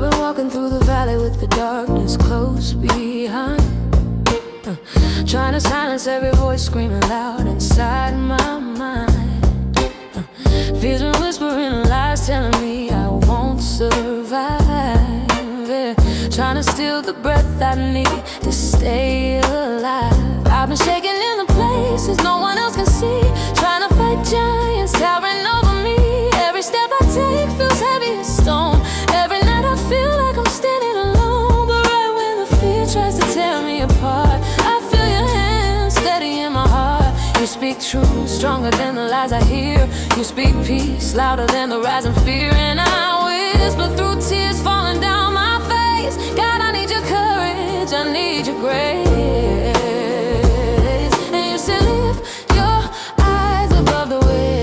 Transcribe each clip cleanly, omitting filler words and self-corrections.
I've been walking through the valley with the darkness close behind, trying to silence every voice screaming loud inside my mind. Fears been whispering lies telling me I won't survive, yeah. Trying to steal the breath I need to stay alive. I've been shaking in the places no one else can see, trying to fight giants towering over me. Every step I take feels heavy as stone. Every night I feel like I'm standing alone, but right when the fear tries to tear me apart, I feel your hand steady in my heart. You speak truth, stronger than the lies I hear. You speak peace, louder than the rising fear. And I whisper through tears falling down my face, God, I need your courage, I need your grace. And you say lift your eyes above the waves.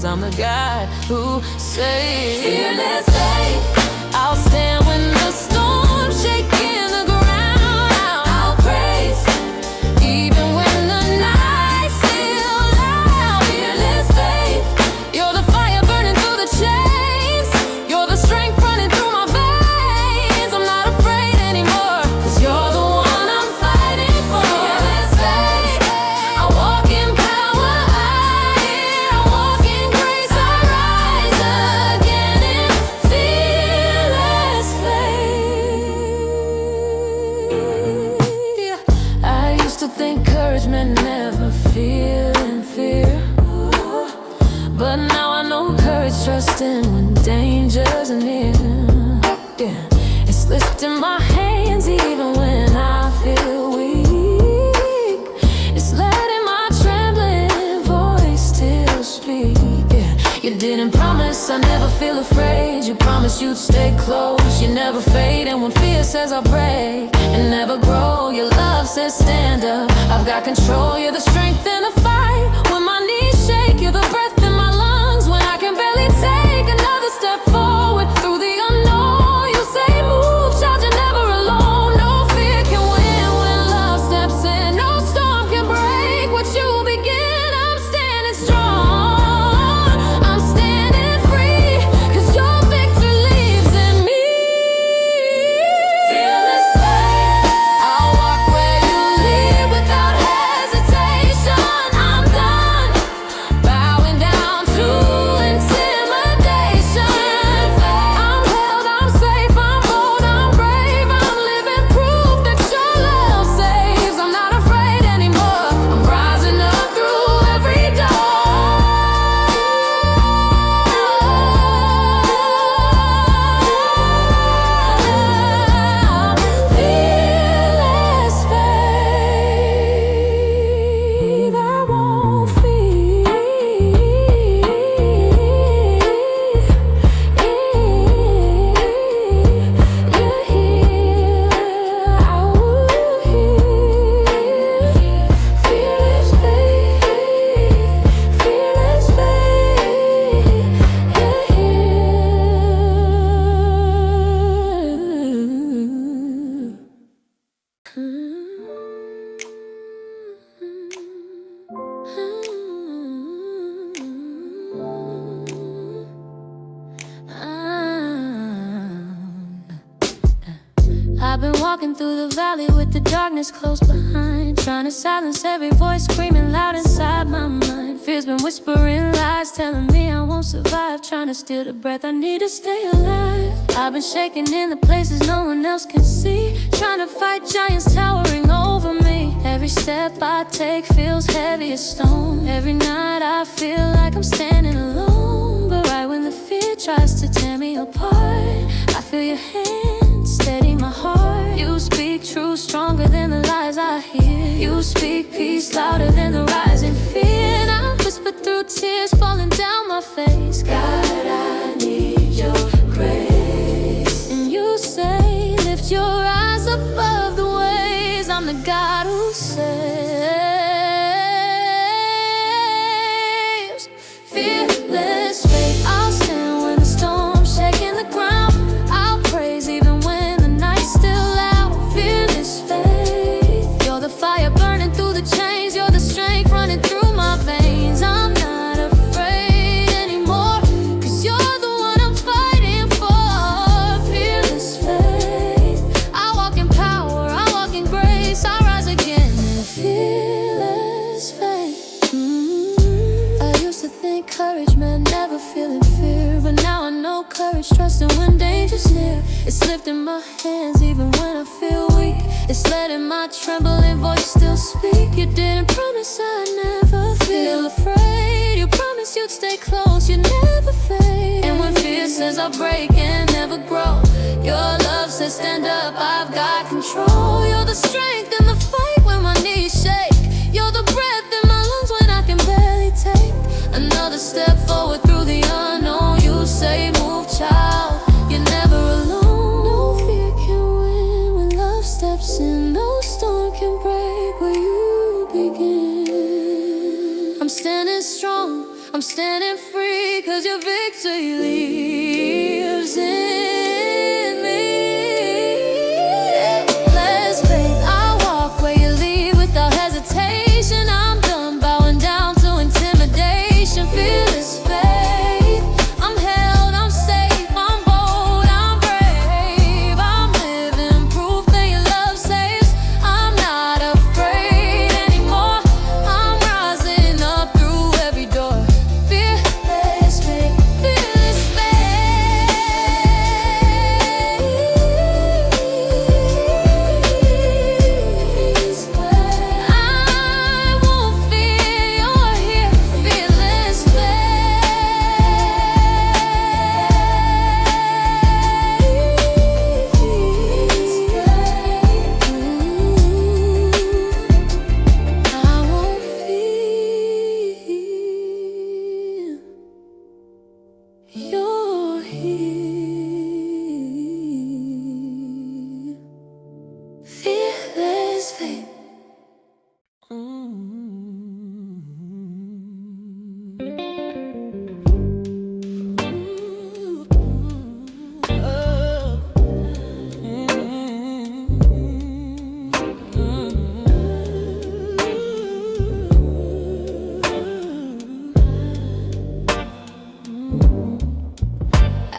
I'm the God who saves. Fearless faith, I'll stand when the storm's shaking the ground. I'll praise even when the night's still loud. Fearless faith, you're the fire burning through the chains. You're the strength running through my veins. I'm not afraid anymore, 'cause you're the one I'm fighting for. Fearless faith, I walk in power, I walk in grace. I rise again in fearless faith. I used to think courage meant never feeling fear, but now I know courage trusting when danger's near. Yeah, it's lifting my hands even when I feel weak. It's letting my trembling voice still speak. Yeah, you didn't promise I'd never feel afraid. You promised you'd stay close, you never fade. And when fear says I'll break and never grow, your love says stand up, I've got control. You're the strength in the fight when my knees shake. You're the breath in my lungs when I can barely take another step forward through the unknown. You say move, child, you're never alone. No fear can win when love steps in. No storm can break what you begin. I'm standing strong, I'm standing free, 'cause your victory lives in me. Fearless faith, I'll walk where you lead without hesitation. I'm done bowing down to intimidation. I'm held, I'm safe, I'm bold, I'm brave. I'm living proof that your love saves. I'm not afraid anymore, I'm rising up through every dawn. Fearless faith, I won't fear. You're here, I will hear. Fearless faith, fearless faith, you're I've been walking through the valley with the darkness close behind, trying to silence every voice screaming loud inside my mind. Fear's been whispering lies telling me I won't survive, trying to steal the breath I need to stay alive. I've been shaking in the places no one else can see, trying to fight giants towering over me. Every step I take feels heavy as stone. Every night I feel like I'm standing alone, but right when the fear tries to tear me apart, I feel your hand steady my heart. You speak truth stronger than the lies I hear. You speak peace louder than the rising fear. And I whisper through tears falling down my face, God, I need your grace. And you say lift your eyes above the waves. I'm the God who saves. Fearless faith, I'll stand when the storm's shaking the ground. I'll praise even when the night's still loud. Fearless faith, you're the fire burning through the chains. You're the strength running through my veins. I'm not afraid anymore, 'cause you're courage, trusting when danger's near. It's lifting my hands even when I feel weak. It's letting my trembling voice still speak. You didn't promise I'd never feel afraid. You promised you'd stay close, you'd never fade. And when fear says I'll break and never grow, your love says stand up, I've got control. You're the strength in the fight when my knees shake. You're the breath in my lungs when I can barely take another step forward through the unknown. You say move, child, you're never alone. No fear can win when love steps in. No storm can break where you begin. I'm standing strong, I'm standing free, 'cause your victory lives in me. Let's faith, I walk where you lead without hesitation. I'm done bowing down to intimidation. Fearless faith, I'm held, I'm safe, I'm bold, I'm brave. I'm living proof that your love saves. I'm not afraid anymore. I'm rising up through every door. Fearless faith, fearless faith. I won't fear, you're here. Fearless I won't fear, you're here. Fearless faith.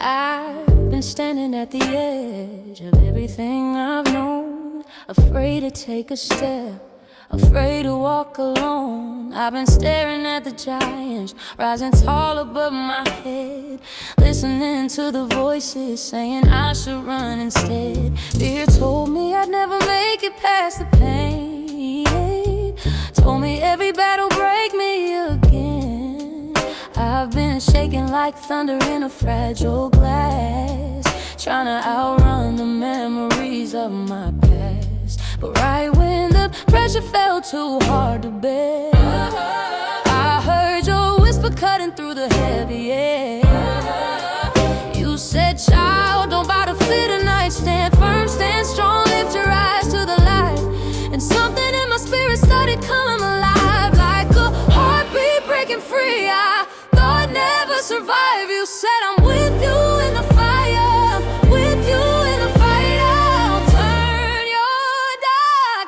I've been standing at the edge of everything I've known, afraid to take a step, afraid to walk alone. I've been staring at the giants rising tall above my head, listening to the voices saying I should run instead. Fear told me I'd never make it past the pain, told me every battle break me again. I've been shaking like thunder in a fragile glass, trying to outrun the memories of my past. But right when the pressure felt too hard to bear, I heard your whisper cutting through the heavy air. You said, child, don't bow to fear tonight. Stand firm, stand strong, lift your eyes to the light. And something in my spirit started coming alive, like a heartbeat breaking free. I thought I'd never survive. You said I'm with you in the fire, with you in the fight. I'll turn your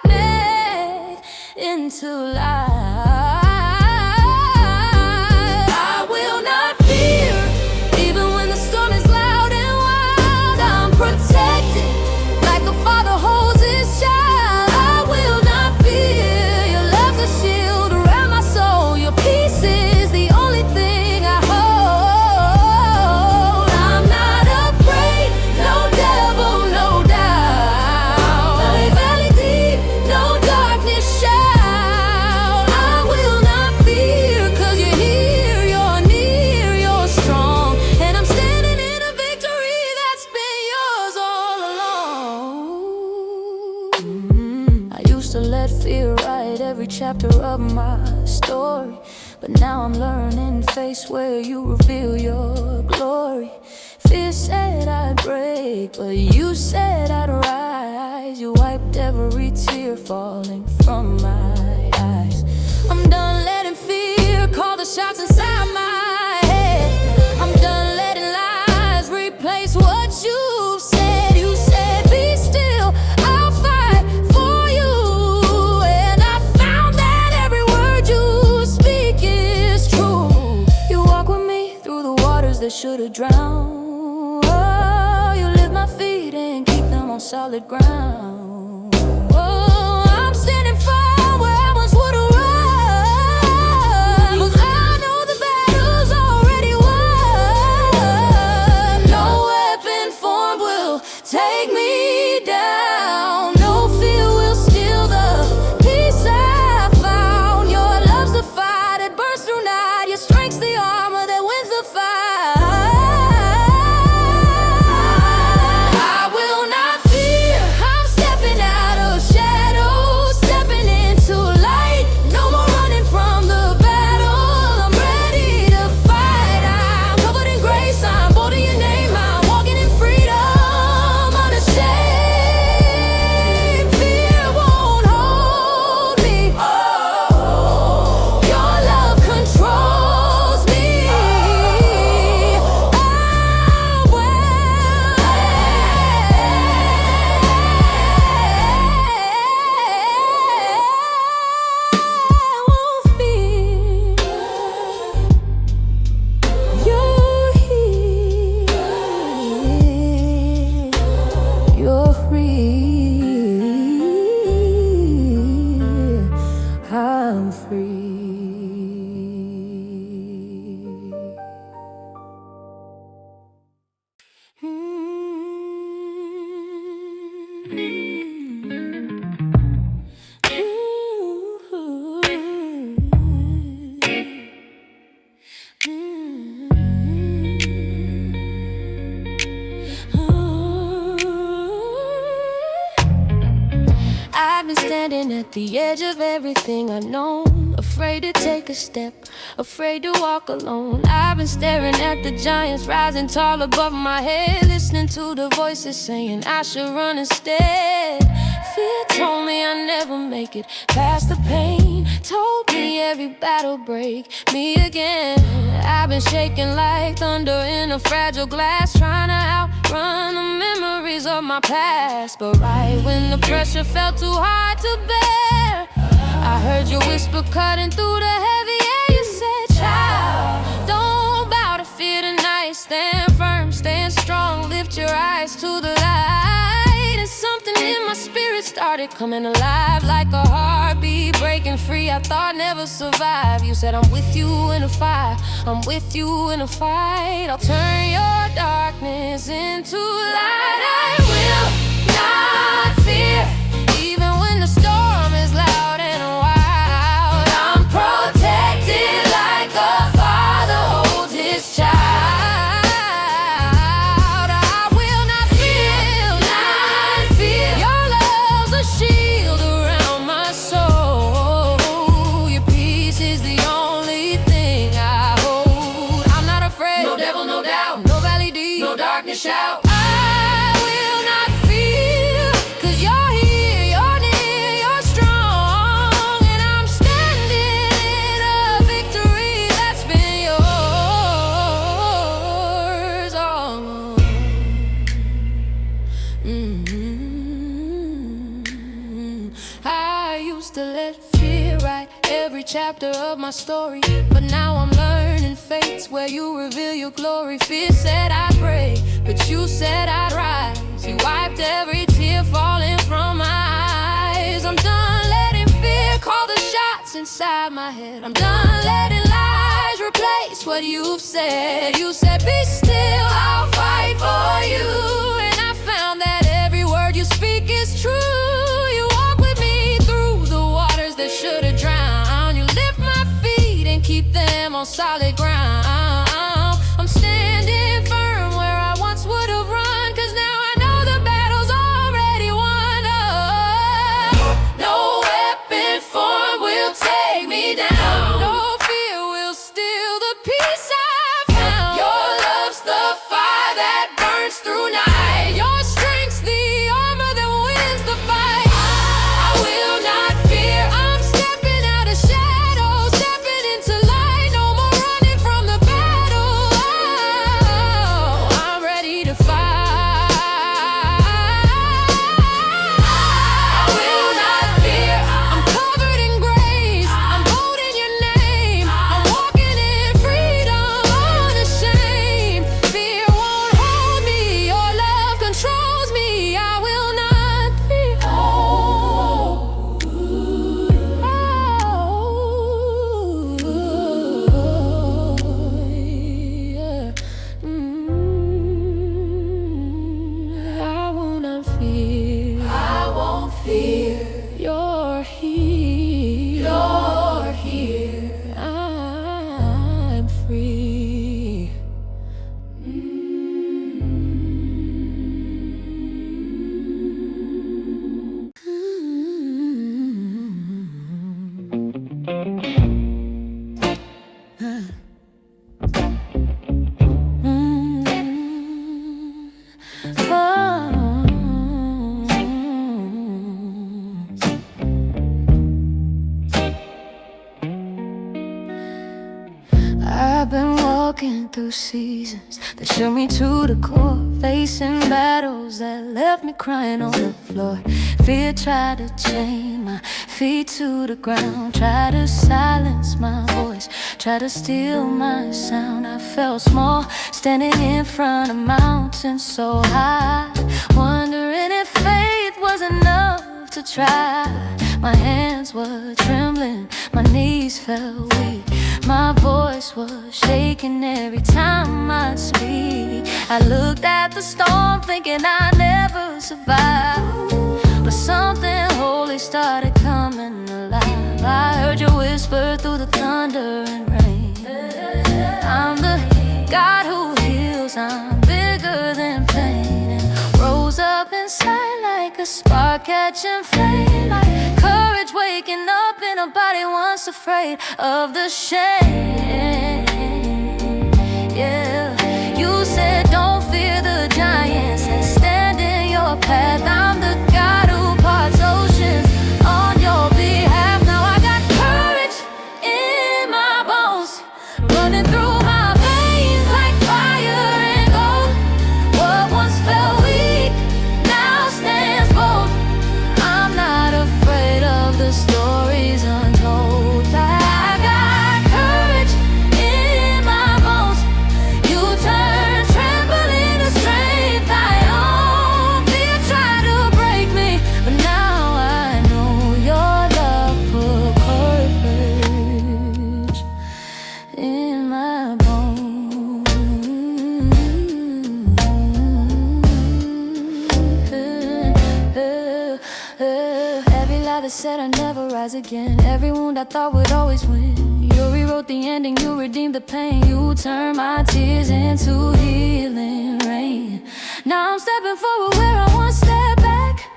darkness into light. I will not fear, even when the storm is loud and wild. I'm protected like a father holds his child. I will not fear, your love's a shield around my soul. Your peace is the only thing I hold. I'm not afraid, no devil, no doubt. No valley deep, no darkness shout. I will not fear, 'cause you're here, you're near, you're strong. And I'm standing in a victory that's been yours all along. I used to let fear write every chapter of my story, but now I'm learning, face where you reveal your glory. Fear said I'd break, but you said I'd rise. You wiped every tear falling from my eyes. I'm done letting fear call the shots inside my head. I'm done letting lies replace what you said. You said be still, I'll fight for you. And I found that every word you speak is true. You walk with me through the waters that should have drowned. Oh, you lift my feet and keep them on solid ground. Oh, I'm standing firm where I once would have run, 'cause I know the battle's already won. No take me down. No fear will steal the peace I found. Your love's the fire that burns through night. Your strength's the armor that wins the fight. I will not fear. I'm stepping out of shadows, stepping into light. No more running from the battle. I'm ready to fight. I'm covered in grace. I'm bold in your name. I'm walking in freedom, unashamed. Fear won't hold me. Your love controls me. You're here, I'm free. I've been standing at the edge of everything I've known, afraid to take a step, afraid to walk alone. I've been staring at the giants rising tall above my head, listening to the voices saying I should run instead. Fear told me I'd never make it past the pain, told me every battle break me again. I've been shaking like thunder in a fragile glass, trying to outrun the memories of my past. But right when the pressure felt too hard to bear, I heard your whisper cutting through the heavy air. You said, child, don't bow to fear tonight. Stand firm, stand strong, lift your eyes to the light. And something in my spirit started coming alive, like a heartbeat breaking free I thought never survive. You said, I'm with you in a fight, I'm with you in a fight. I'll turn your darkness into light. I will not fear, even when the storm is loud and wild. I'm protected like a father holds his child. I will not fear. Your love's a shield around my soul. Your peace is the only thing I hold. I'm not afraid. No devil, no doubt. No valley deep, no darkness shout. I used to let fear write every chapter of my story, but now I'm learning fates where you reveal your glory. Fear said I'd break, but you said I'd rise. You wiped every tear falling from my eyes. I'm done letting fear call the shots inside my head. I'm done letting lies replace what you've said. You said, be still, I'll fight for you. And I found that every word you speak is true. You walk with me through the waters that should have drowned. You lift my feet and keep them on solid ground. I'm standing firm where I once would have run, 'cause now I know the battle's already won. No weapon formed will take me down. No fear will steal the peace I found. Your love's the walking through seasons that shook me to the core, facing battles that left me crying on the floor. Fear tried to chain my feet to the ground, tried to silence my voice, tried to steal my sound. I felt small, standing in front of mountains so high, wondering if faith was enough to try. My hands were trembling, my knees felt weak, my voice was shaking every time I speak. I looked at the storm thinking I'd never survive, but something holy started coming alive. I heard you whisper through the thunder and rain, I'm the God who heals, I'm bigger than pain. And rose up inside like a spark catching flame, like courage waking up in a body once afraid of the shame. Yeah, you said don't fear the giants and stand in your path. I'm the God who parts oceans on your behalf. Now I got courage in my bones, running through my veins like fire and gold. What once felt weak now stands bold. I'm not afraid of the stories untold. I got courage in my bones. You turn trembling to strength I own. Fear tried to break me, but now I know your love put courage in my bones. Every lie that said I'd never rise again, every wound I thought would always win, you rewrote the ending, you redeemed the pain. You turned my tears into healing rain. Now I'm stepping forward where I once stepped back,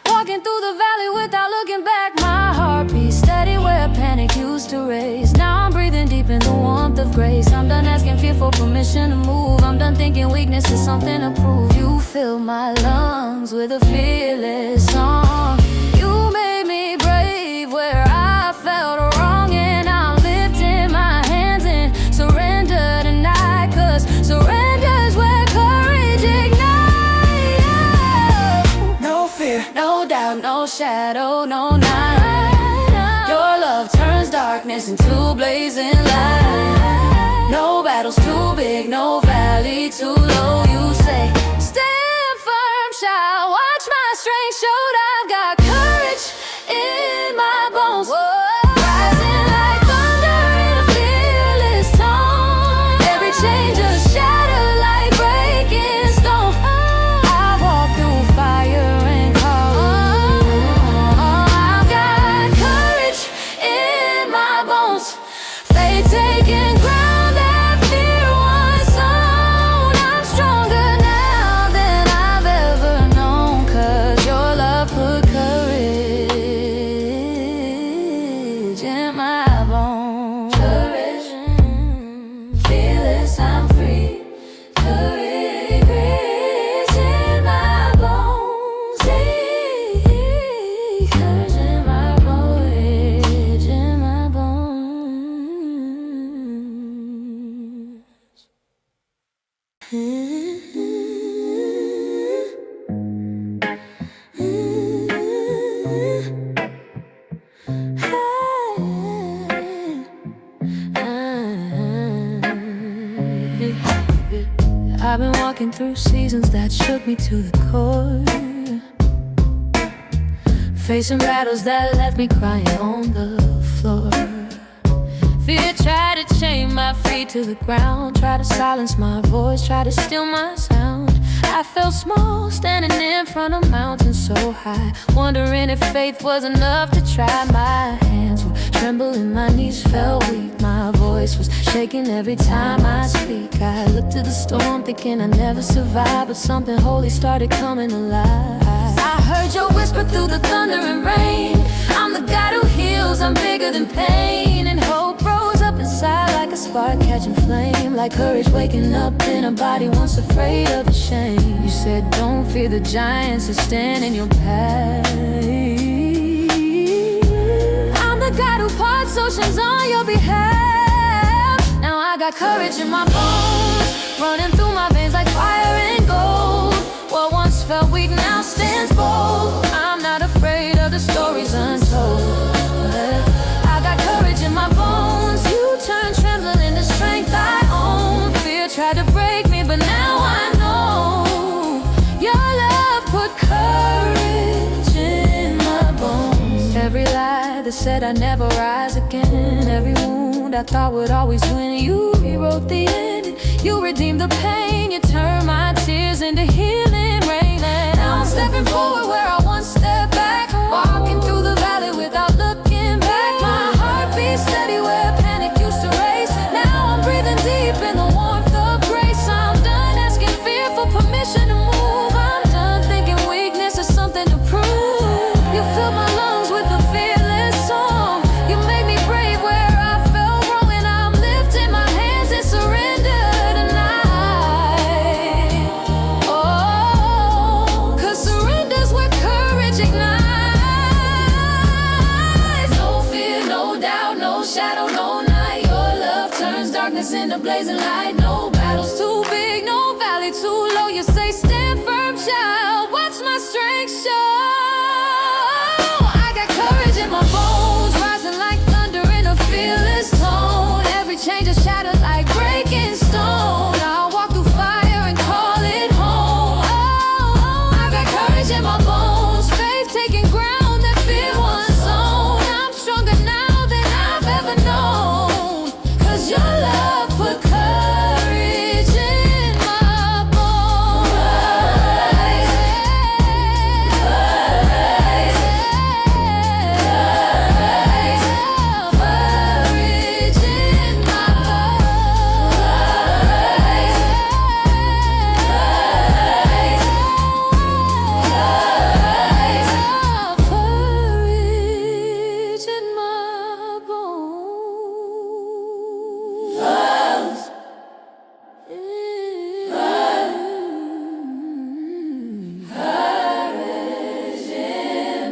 walking through the valley without looking back. My heart beats steady where panic used to race. Now I'm breathing deep in the warmth of grace. I'm done asking fear for permission to move. I'm done thinking weakness is something to prove. You fill my lungs with a fearless song. You made me brave where I felt wrong, and I'm lifting my hands in surrender tonight, 'cause surrender's where courage ignites. No fear, no doubt, no shadow, no night. Your love turns darkness into blazing light. No battle's too big, no valley too low. You say, stand firm, child, watch my strength showed. I've got courage in my bones, rising like thunder in a fearless tone. Every chain just shattered like breaking stone. I walk through fire and cold. I've got courage in my bones, faith taking ground that fear once owned. I'm stronger now than I've ever known, 'cause your love put courage in my bones. Courage, fearless, I'm free. Courage in my bones. Courage in my bones. In my I've been walking through seasons that shook me to the core, facing battles that left me crying on the floor. Fear tried to chain my feet to the ground, tried to silence my voice, tried to steal my sound. I felt small, standing in front of mountains so high, wondering if faith was enough to try. My hands were trembling, my knees felt weak, my voice was shaking every time I speak. I looked to the storm thinking I'd never survive, but something holy started coming alive. I heard your whisper through the thunder and rain. I'm the God who heals, I'm bigger than pain. And hope rose up inside like a spark catching flame, like courage waking up in a body once afraid of the shame. You said don't fear the giants that stand in your path. I'm the God who parts oceans on your behalf. Now I I got courage in my bones, running through my veins like fire and gold. What once felt weak now stands bold. I'm not afraid of the stories untold. I got courage in my bones. You turned trembling into strength I own. Fear tried to break me, but now I know your love put courage in my bones. Every lie that said I'd never rise again, every wound I thought would always win, you rewrote the ending. You redeemed the pain, you turned my tears into healing rain. And now I'm stepping forward where I once stepped back, walking through the valley without looking back. My heart beats steady where panic used to race. Now I'm breathing deep in the warmth of grace. I'm done asking fear for permission to move. I'm done thinking weakness is something to prove. You filled my lungs with a fearless song. You made me brave where I felt wrong, and I'm lifting my hands in surrender tonight. Oh, 'cause surrender's where courage ignites. No fear, no doubt, no shadow, no night. Your love turns darkness into blazing light. No battle's too big, no valley too low. You say stand firm, child, watch my strength show. I got courage in my bones, rising like thunder in a fearless tone. Every change is shattered like breaking stone. I'll walk through fire and call it home. Oh, I got courage in my bones, faith taking ground that fear once owned. I'm stronger now than I've ever known, 'cause your love put courage in my bones. Courage in my courage in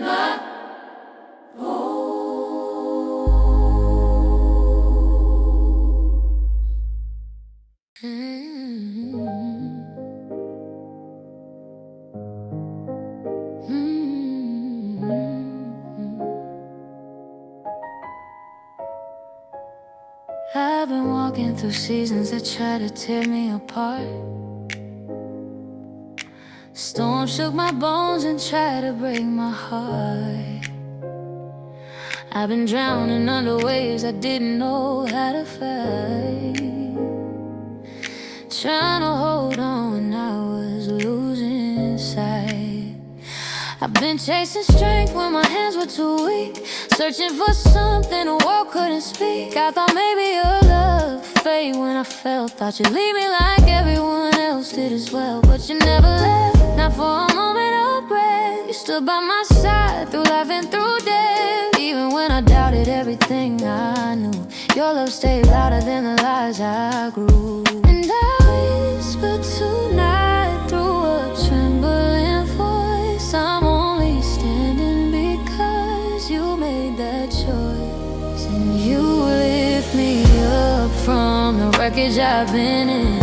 my bones. Courage in my I've been walking through seasons that try to tear me apart. Storm shook my bones and tried to break my heart. I've been drowning under waves I didn't know how to fight, trying to hold on when I was losing sight. I've been chasing strength when my hands were too weak, searching for something the world couldn't speak. I thought maybe your love would fade when I fell. Thought you'd leave me like everyone else did as well, but you never left, not for a moment of breath. You stood by my side through life and through death. Even when I doubted everything I knew, your love stayed louder than the lies I grew. And I whisper tonight through a trembling voice, I'm only standing because you made that choice. And you lift me up from the wreckage I've been in.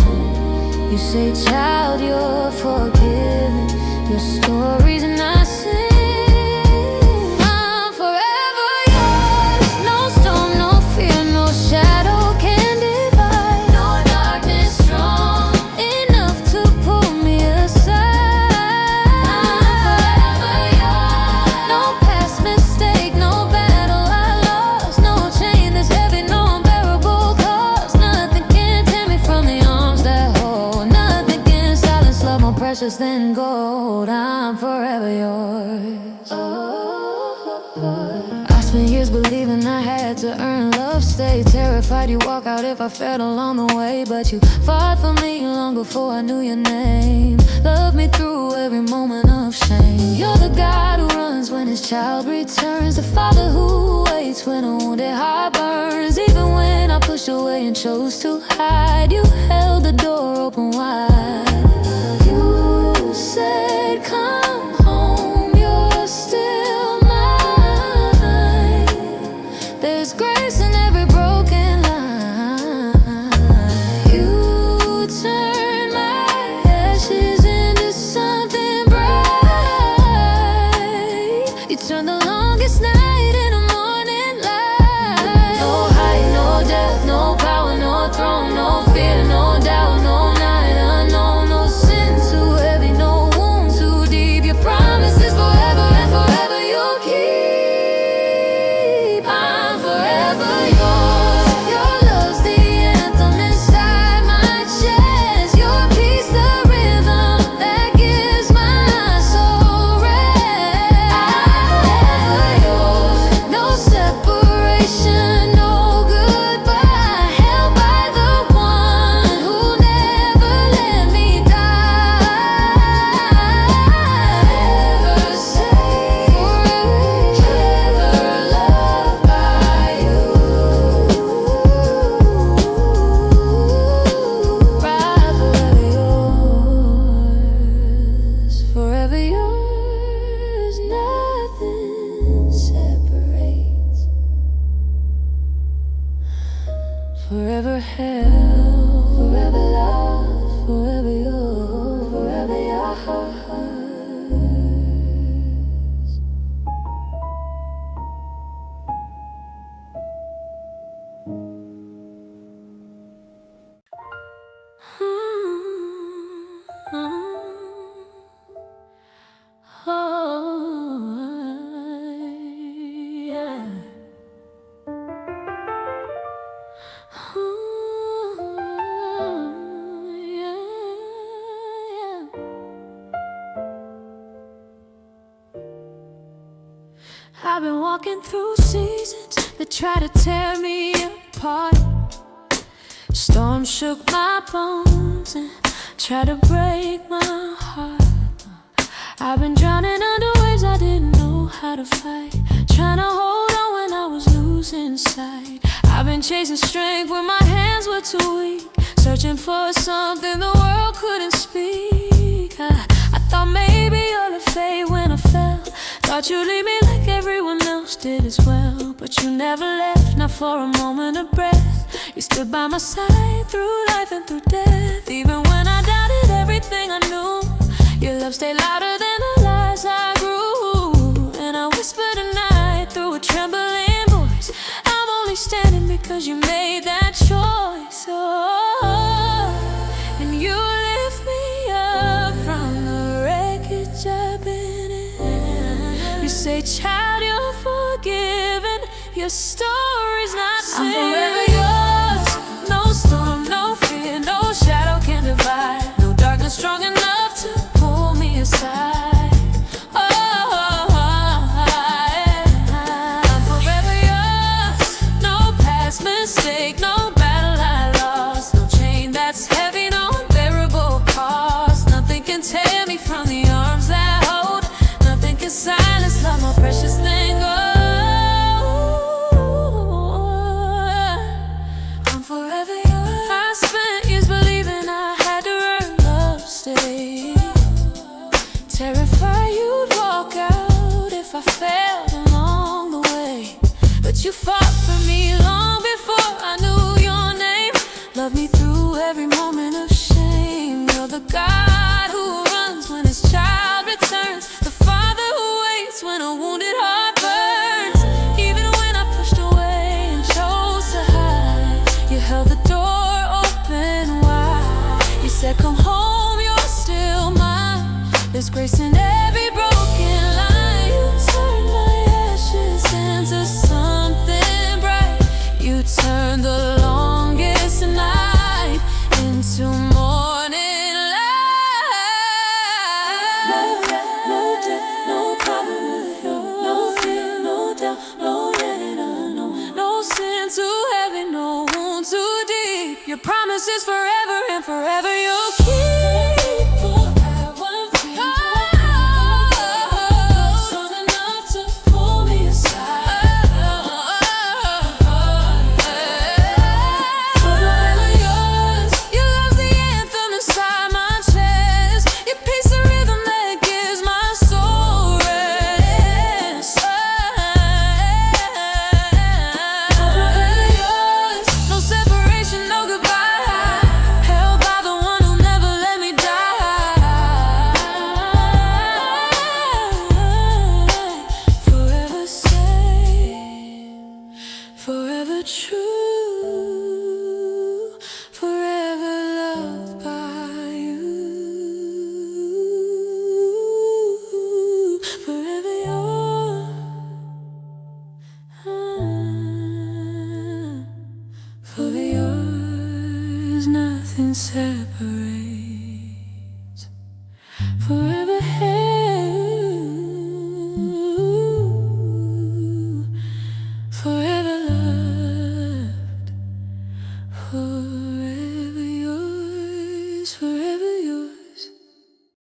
You say, child, you're forgiven. Your story's not sin. I'm forever yours. No storm, no fear, no shadow can divide. No darkness strong enough to pull me aside. I'm forever yours. No past mistake, no battle I lost, no chain that's heavy, no unbearable cost. Nothing can tear me from the arms that hold. Nothing can silence love more precious than gold. I'm forever yours. I spent years believing I had to earn love, stay terrified you walk out if I fell along the way. But you fought for me long before I knew your name. Loved me through every moment of shame. You're the God who runs when his child returns, the father who waits when a wounded heart burns. Even when I pushed away and chose to hide, you held the door open wide. You said, come home, you're still mine. There's grace in every broken line. Yeah. I've been walking through seasons that try to tear me apart. Storms shook my bones and tried to break my heart. I've been drowning under waves I didn't know how to fight, trying to hold on when I was losing sight. I've been chasing strength when my hands were too weak, searching for something the world couldn't speak. I thought maybe you'll fade when I fell, thought you'd leave me like everyone else did as well. But you never left, not for a moment of breath. You stood by my side through life and through death. Even when I doubted everything I knew, your love stayed louder than the lies I grew. And I whispered at night through a trembling voice, I'm only standing because you made that choice. And you lift me up from the wreckage I've been in. You say, child, you're forgiven, your story's not finished. I'm forever yours, no storm, no fear, no shadow can divide, no darkness strong enough to pull me aside. I'm forever yours, no past mistake, no battle I lost, no chain that's heavy, no unbearable cost. Nothing can tear me from the arms that hold, nothing can silence love, my precious thing. I'm forever yours. I spent years believing I had to earn love, stay terrified you'd walk out if I failed along the way. But you fought for me long before I knew your name, loved me through every moment of shame. You're the God who runs when his child returns, the father who waits when a wounded heart burns. Even when I pushed away and chose to hide, you held the door open wide. You said, come home, you're still mine. There's grace in every broken line. You turned my ashes into something bright. You turned the longest night into morning light. No death, no problem with you, no fear, no doubt, no yet unknown, no sin too heavy, no wound too deep. Your promise is forever and forever you'll keep. Forever true, forever loved by you, forever yours, forever yours, nothing separates.